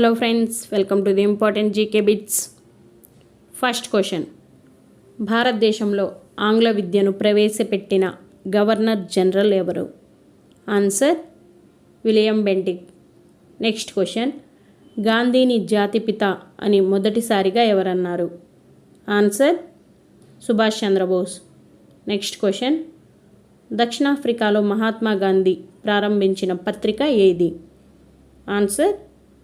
Hello friends, welcome to the important GK bits. First question, భారతదేశంలో ఆంగ్ల విద్యను ప్రవేశపెట్టిన గవర్నర్ జనరల్ ఎవరు? Answer William Bentinck. Next question, గాంధీని జాతిపిత అని మొదటిసారిగా ఎవరన్నారు? Answer Subhash Chandra Bose. Next question, దక్షిణాఫ్రికాలో మహాత్మా గాంధీ ప్రారంభించిన పత్రిక ఏది? Answer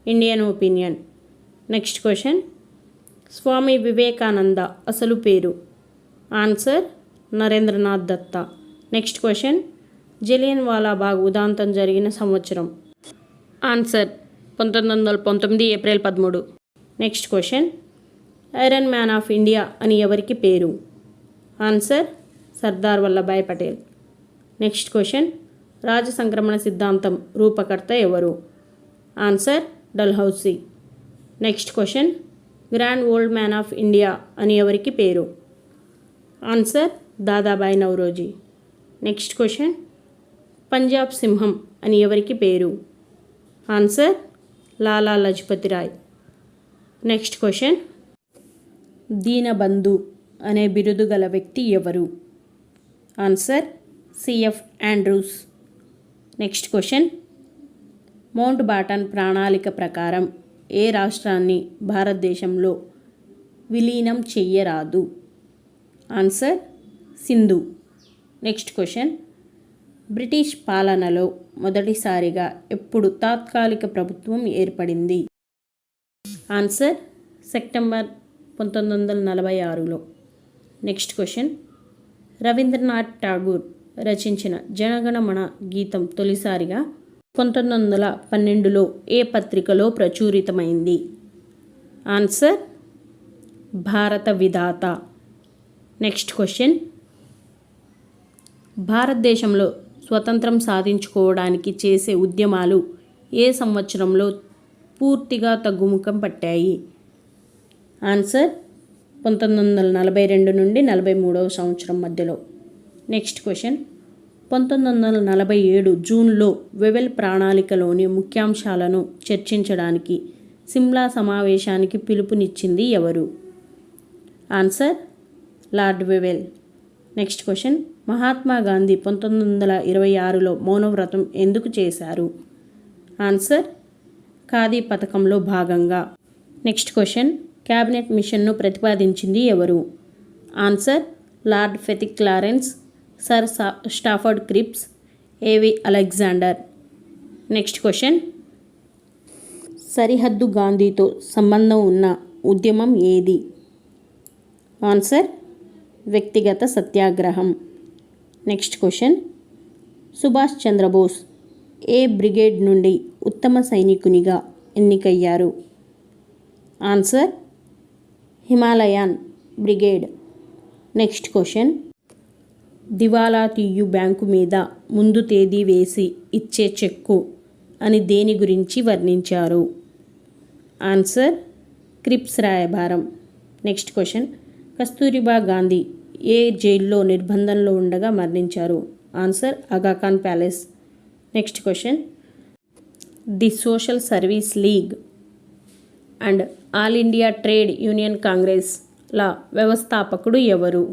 Indian Opinion. Next question, Swami Vivekananda అసలు పేరు? Answer Narendranath Datta. Next question, Jallian Walabagh ఉదాంతం జరిగిన సంవత్సరం? Answer 1919 April 13. Next question, iron man of India అని ఎవరికి పేరు? Answer Sardar Vallabhbhai Patel. Next question, రాజసంక్రమణ సిద్ధాంతం రూపకర్త ఎవరు? Answer Dalhousie. Next question, grand old man of India అని ఎవరికి పేరు? Answer Dadabhai Naoroji. Next question, Punjab సింహం అని ఎవరికి పేరు? Answer Lala Lajpat Rai. Next question, Deenabandhu అనే బిరుదు గల వ్యక్తి ఎవరు? Answer C F Andrews. Next question, Mountbatten ప్రణాళిక ప్రకారం ఏ రాష్ట్రాన్ని భారతదేశంలో విలీనం చెయ్యరాదు? Answer Sindhu. Next question, British పాలనలో మొదటిసారిగా ఎప్పుడు తాత్కాలిక ప్రభుత్వం ఏర్పడింది? ఆన్సర్ సెప్టెంబర్ 1946లో. నెక్స్ట్ క్వశ్చన్, రవీంద్రనాథ్ ఠాగూర్ రచించిన జనగణమన గీతం తొలిసారిగా 1912లో ఏ పత్రికలో ప్రచురితమైంది? ఆన్సర్ భారత విధాత. నెక్స్ట్ క్వశ్చన్, భారతదేశంలో స్వతంత్రం సాధించుకోవడానికి చేసే ఉద్యమాలు ఏ సంవత్సరంలో పూర్తిగా తగ్గుముఖం పట్టాయి? ఆన్సర్ 1942 నుండి 43వ సంవత్సరం మధ్యలో. నెక్స్ట్ క్వశ్చన్, 1947 జూన్లో వెవెల్ ప్రణాళికలోని ముఖ్యాంశాలను చర్చించడానికి సిమ్లా సమావేశానికి పిలుపునిచ్చింది ఎవరు? Answer Lord Wavell. Next question, Mahatma Gandhi 1926లో మౌనవ్రతం ఎందుకు చేశారు? ఆన్సర్ ఖాదీ పథకంలో భాగంగా. నెక్స్ట్ క్వశ్చన్, క్యాబినెట్ మిషన్ను ప్రతిపాదించింది ఎవరు? Answer Lord Pethick Lawrence, sir Stafford Cripps, A V Alexander. Next question, సరిహద్దు గాంధీతో సంబంధం ఉన్న ఉద్యమం ఏది? ఆన్సర్ వ్యక్తిగత సత్యాగ్రహం. నెక్స్ట్ క్వశ్చన్, సుభాష్ చంద్రబోస్ ఏ బ్రిగేడ్ నుండి ఉత్తమ సైనికునిగా ఎన్నికయ్యారు? Answer Himalayan brigade. Next question, దివాలా తీయు బ్యాంకు మీద ముందు తేదీ వేసి ఇచ్చే చెక్కు అని దేని గురించి వర్ణించారు? ఆన్సర్ క్రిప్స్ రాయబారం. నెక్స్ట్ క్వశ్చన్, కస్తూరిబా గాంధీ ఏ జైల్లో నిర్బంధంలో ఉండగా మరణించారు? Answer Aga Khan palace. Next question, the social service league and all India trade union కాంగ్రెస్ల వ్యవస్థాపకుడు ఎవరు?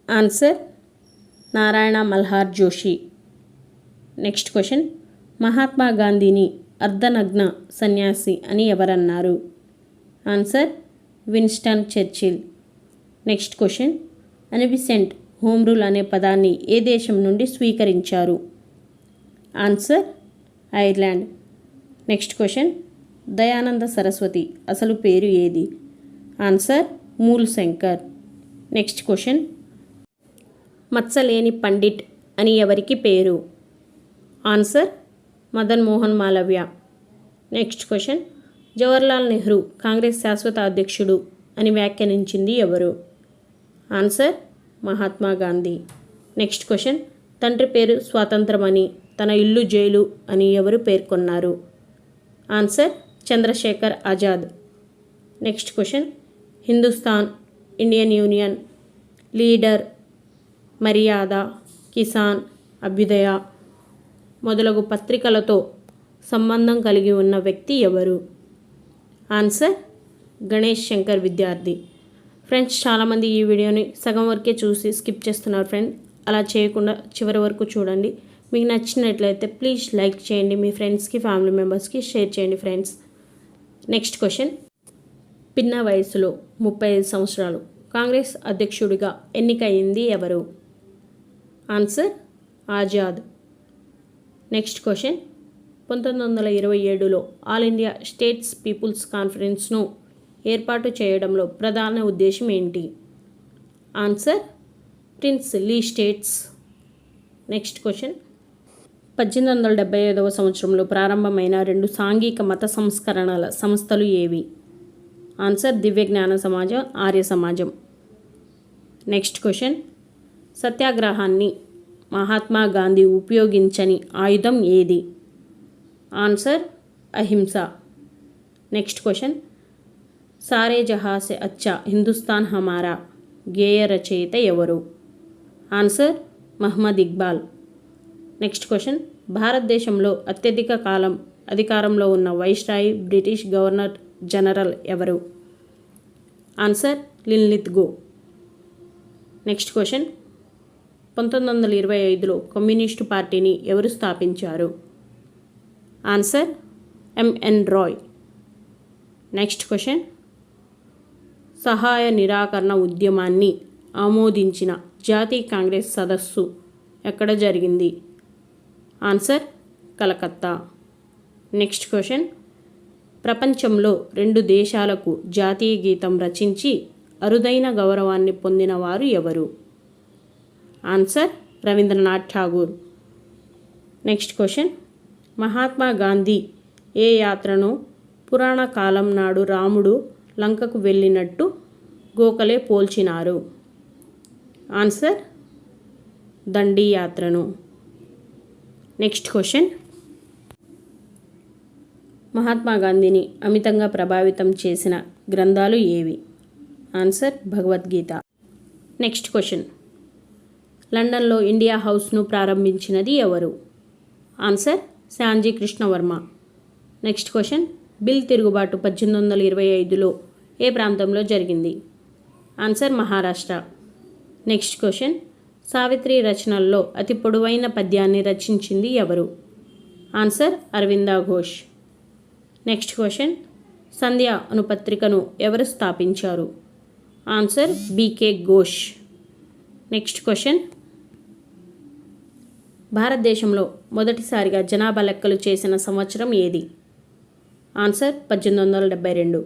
Answer Narayan Malhar Joshi. Next question, Mahatma గాంధీని అర్ధనగ్న సన్యాసి అని ఎవరన్నారు? Answer Winston Churchill. Next question, Annie Besant home rule అనే పదాన్ని ఏ దేశం నుండి స్వీకరించారు? Answer Ireland. Next question, Dayananda Saraswati అసలు పేరు ఏది? Answer Mool Shankar. Next question, మత్సలేని Pandit అని ఎవరికి పేరు? Answer Madan Mohan Malaviya. Next question, Jawaharlal Nehru Congress శాశ్వత అధ్యక్షుడు అని వ్యాఖ్యానించింది ఎవరు? Answer Mahatma Gandhi. Next question, తండ్రి పేరు స్వాతంత్రమని తన ఇల్లు జైలు అని ఎవరు పేర్కొన్నారు? Answer Chandrashekhar Azad. Next question, Hindustan, Indian Union, Leader, Maryada, Kisan, అభ్యుదయ మొదలగు పత్రికలతో సంబంధం కలిగి ఉన్న వ్యక్తి ఎవరు? ఆన్సర్ గణేష్ శంకర్ విద్యార్థి. ఫ్రెండ్స్, చాలామంది ఈ వీడియోని సగం వరకే చూసి స్కిప్ చేస్తున్నారు ఫ్రెండ్. అలా చేయకుండా చివరి వరకు చూడండి. మీకు నచ్చినట్లయితే ప్లీజ్ లైక్ చేయండి, మీ ఫ్రెండ్స్కి ఫ్యామిలీ మెంబర్స్కి షేర్ చేయండి ఫ్రెండ్స్. Next question. పిన్న వయసులో 35 సంవత్సరాలు కాంగ్రెస్ అధ్యక్షుడిగా ఎన్నికయింది ఎవరు? ఆన్సర్ ఆజాద్. Next question. 1927లో ఆల్ ఇండియా స్టేట్స్ పీపుల్స్ కాన్ఫరెన్స్ను ఏర్పాటు చేయడంలో ప్రధాన ఉద్దేశం ఏంటి? Answer princely states. Next question. 1875వ సంవత్సరంలో ప్రారంభమైన 2 సాంఘిక మత సంస్కరణల సంస్థలు ఏవి? ఆన్సర్ దివ్య జ్ఞాన సమాజం, ఆర్య సమాజం. Next question. సత్యాగ్రహాన్ని మహాత్మా గాంధీ ఉపయోగించని ఆయుధం ఏది? ఆన్సర్ అహింస. Next question. సారే జహా సే అచ్చా హిందుస్థాన్ హమారా గేయ రచయిత ఎవరు? Answer Mohammad Iqbal. Next question. భారతదేశంలో అత్యధిక కాలం అధికారంలో ఉన్న వైస్రాయ్ బ్రిటిష్ గవర్నర్ జనరల్ ఎవరు? Answer Linlithgow. Next question. 1925లో కమ్యూనిస్టు పార్టీని ఎవరు స్థాపించారు? Answer M N Roy. Next question. సహాయ నిరాకరణ ఉద్యమాన్ని ఆమోదించిన జాతీయ కాంగ్రెస్ సదస్సు ఎక్కడ జరిగింది? ఆన్సర్ కలకత్తా. Next question. ప్రపంచంలో 2 దేశాలకు జాతీయ గీతం రచించి అరుదైన గౌరవాన్ని పొందిన వారు ఎవరు? Answer Rabindranath Tagore. Next question. Mahatma Gandhi ఏ యాత్రను పురాణ కాలం నాడు రాముడు లంకకు వెళ్ళినట్టు గోఖలే పోల్చినారు? ఆన్సర్ దండి యాత్రను. Next question. మహాత్మా గాంధీని అమితంగా ప్రభావితం చేసిన గ్రంథాలు ఏవి? ఆన్సర్ భగవద్గీత. Next question. లండన్లో ఇండియా హౌస్ను ప్రారంభించినది ఎవరు? Answer Shyamji Krishnavarma. Next question. Bhil తిరుగుబాటు 1825లో ఏ ప్రాంతంలో జరిగింది? Answer Maharashtra. Next question. Savitri రచనల్లో అతి పొడవైన పద్యాన్ని రచించింది ఎవరు? Answer Aurobindo Ghosh. Next question. Sandhya అను పత్రికను ఎవరు స్థాపించారు? Answer B K Ghosh. Next question. భారతదేశంలో మొదటిసారిగా జనాభా లెక్కలు చేసిన సంవత్సరం ఏది? Answer 1872.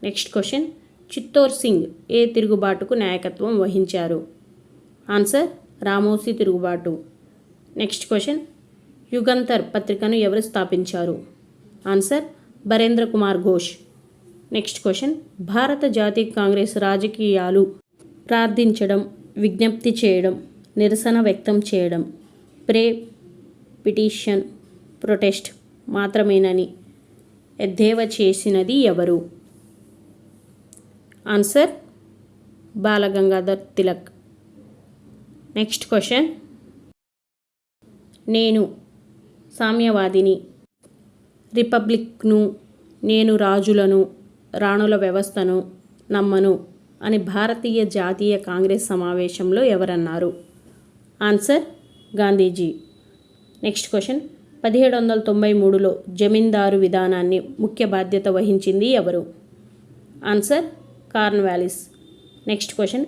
Next question. Chittor Singh ఏ తిరుగుబాటుకు నాయకత్వం వహించారు? ఆన్సర్ రామోసీ తిరుగుబాటు. Next question. యుగంతర్ పత్రికను ఎవరు స్థాపించారు? Answer Barindra Kumar Ghosh. Next question. భారత జాతీయ కాంగ్రెస్ రాజకీయాలు ప్రార్థించడం, విజ్ఞప్తి చేయడం, నిరసన వ్యక్తం చేయడం, ప్రే, పిటిషన్, ప్రొటెస్ట్ మాత్రమేనని ఎద్దేవా చేసినది ఎవరు? Answer Balgangadhar Tilak. Next question. నేను సామ్యవాదిని, రిపబ్లిక్ను, నేను రాజులను, రాణుల వ్యవస్థను నమ్మను అని భారతీయ జాతీయ కాంగ్రెస్ సమావేశంలో ఎవరన్నారు? ఆన్సర్ గాంధీజీ. Next question. 1793లో జమీందారు విధానాన్ని ముఖ్య బాధ్యత వహించింది ఎవరు? Answer Cornwallis. Next question.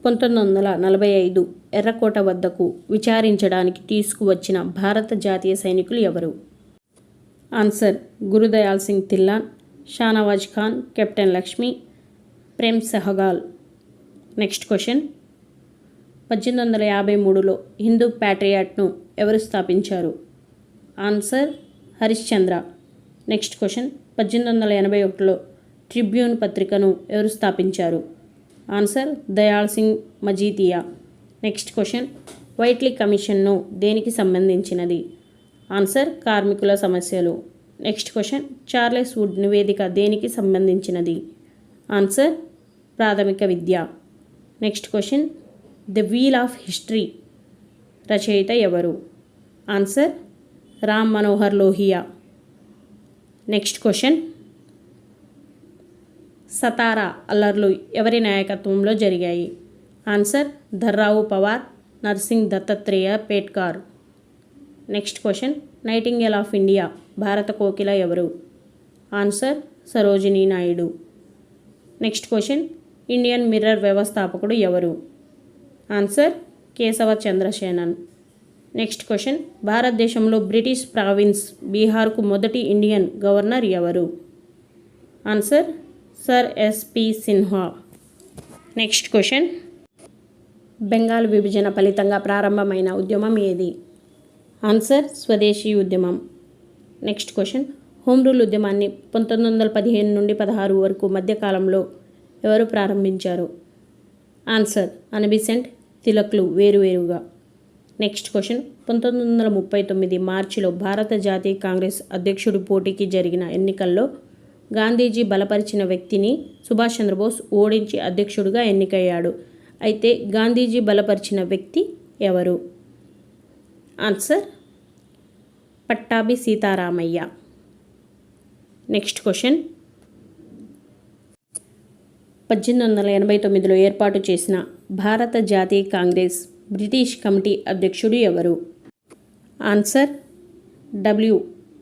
1945 ఎర్రకోట వద్దకు విచారించడానికి తీసుకువచ్చిన భారత జాతీయ సైనికులు ఎవరు? Answer Gurdial Singh Dhillon, Shahnawaz Khan, captain Lakshmi, Prem Sehgal. Next question. 1853లో హిందూ ప్యాట్రియాట్ను ఎవరు స్థాపించారు? ఆన్సర్ హరిశ్చంద్ర. Next question. 1881లో ట్రిబ్యూన్ పత్రికను ఎవరు స్థాపించారు? Answer Dayal Singh Majithia. Next question. Whitley కమిషన్ను దేనికి సంబంధించినది? ఆన్సర్ కార్మికుల సమస్యలు. Next question. చార్లెస్ వుడ్ నివేదిక దేనికి సంబంధించినది? ఆన్సర్ ప్రాథమిక విద్య. Next question. The wheel of history రచయిత ఎవరు? Answer Ram Manohar Lohia. Next question, Satara అల్లర్లు ఎవరి నాయకత్వంలో జరిగాయి? Answer Dharrao Pawar, Narsing Dattatreya Petkar. Next question, nightingale of India భారత కోకిల ఎవరు? Answer Sarojini Naidu. Next question, Indian mirror వ్యవస్థాపకుడు ఎవరు? Answer Keshav Chandrasenan. Next question, భారతదేశంలో బ్రిటిష్ ప్రావిన్స్ బీహార్కు మొదటి ఇండియన్ గవర్నర్ ఎవరు? Answer sir S P Sinha. Next question, Bengal విభజన ఫలితంగా ప్రారంభమైన ఉద్యమం ఏది? ఆన్సర్ స్వదేశీ ఉద్యమం. నెక్స్ట్ క్వశ్చన్, హోమ్ రూల్ ఉద్యమాన్ని 1915 నుండి 16 వరకు మధ్యకాలంలో ఎవరు ప్రారంభించారు? ఆన్సర్ అన్బిసెంట్ తిలక్లు వేరువేరుగా. నెక్స్ట్ క్వశ్చన్, 1939 మార్చిలో భారత జాతీయ కాంగ్రెస్ అధ్యక్షుడి పోటీకి జరిగిన ఎన్నికల్లో గాంధీజీ బలపరిచిన వ్యక్తిని సుభాష్ చంద్రబోస్ ఓడించి అధ్యక్షుడిగా ఎన్నికయ్యాడు. అయితే గాంధీజీ బలపరిచిన వ్యక్తి ఎవరు? Answer Pattabhi Sitaramayya. Next question, 1889లో ఏర్పాటు చేసిన భారత జాతీయ కాంగ్రెస్ బ్రిటిష్ కమిటీ అధ్యక్షుడు ఎవరు? Answer W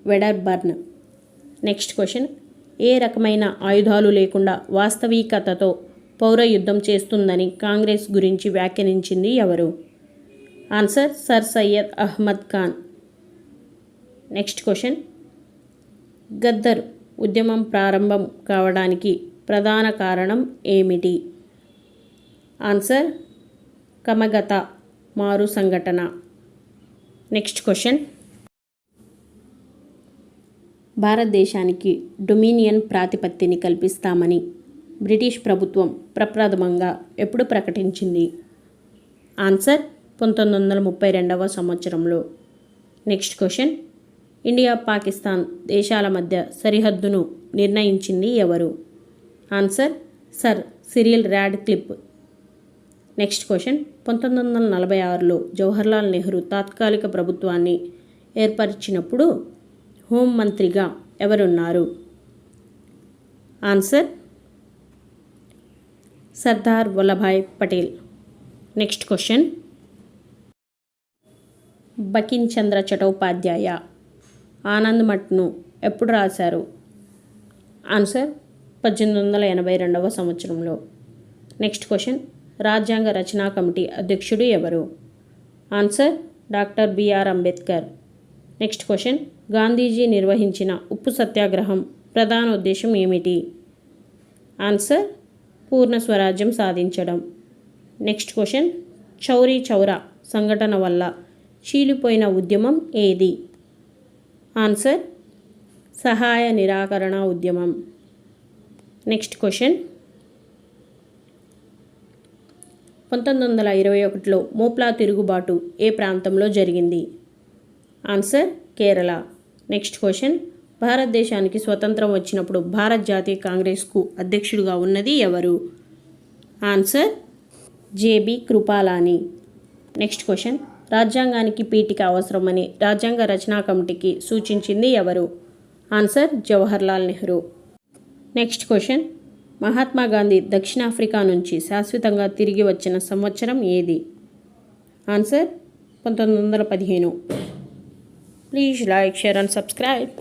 Wedderburn. Next question, ఏ రకమైన ఆయుధాలు లేకుండా వాస్తవికతతో పౌర యుద్ధం చేస్తుందని కాంగ్రెస్ గురించి వ్యాఖ్యానించింది ఎవరు? Answer sir Syed Ahmad Khan. Next question, Ghadar ఉద్యమం ప్రారంభం కావడానికి ప్రధాన కారణం ఏమిటి? ఆన్సర్ కమగత మారు సంఘటన. నెక్స్ట్ క్వశ్చన్, భారతదేశానికి డొమినియన్ ప్రాతిపత్తిని కల్పిస్తామని బ్రిటిష్ ప్రభుత్వం ప్రప్రథమంగా ఎప్పుడు ప్రకటించింది? ఆన్సర్ 1932వ సంవత్సరంలో. నెక్స్ట్ క్వశ్చన్, ఇండియా పాకిస్తాన్ దేశాల మధ్య సరిహద్దును నిర్ణయించింది ఎవరు? Answer sir Cyril Radcliffe. Next question, 1946లో జవహర్లాల్ నెహ్రూ తాత్కాలిక ప్రభుత్వాన్ని ఏర్పరిచినప్పుడు హోంమంత్రిగా ఎవరున్నారు? Answer Sardar Vallabhbhai Patel. Next question, Bankim Chandra Chattopadhyay Anand మఠ్ను ఎప్పుడు రాశారు? ఆన్సర్ 1882వ సంవత్సరంలో. నెక్స్ట్ క్వశ్చన్, రాజ్యాంగ రచనా కమిటీ అధ్యక్షుడు ఎవరు? Answer doctor BR Ambedkar. Next question, Gandhiji నిర్వహించిన ఉప్పు సత్యాగ్రహం ప్రధాన ఉద్దేశం ఏమిటి? ఆన్సర్ పూర్ణ స్వరాజ్యం సాధించడం. నెక్స్ట్ క్వశ్చన్, చౌరీ చౌరా సంఘటన వల్ల చీలిపోయిన ఉద్యమం ఏది? ఆన్సర్ సహాయ నిరాకరణ ఉద్యమం. నెక్స్ట్ క్వశ్చన్, 1921లో మోప్లా తిరుగుబాటు ఏ ప్రాంతంలో జరిగింది? ఆన్సర్ కేరళ. నెక్స్ట్ క్వశ్చన్, భారతదేశానికి స్వతంత్రం వచ్చినప్పుడు భారత్ జాతీయ కాంగ్రెస్కు అధ్యక్షుడిగా ఉన్నది ఎవరు? Answer JB Kripalani. Next question, రాజ్యాంగానికి పీఠిక అవసరమని రాజ్యాంగ రచనా కమిటీకి సూచించింది ఎవరు? Answer Jawaharlal Nehru. Next question, Mahatma Gandhi దక్షిణాఫ్రికా నుంచి శాశ్వతంగా తిరిగి వచ్చిన సంవత్సరం ఏది? Answer 1915. Please like, share and subscribe.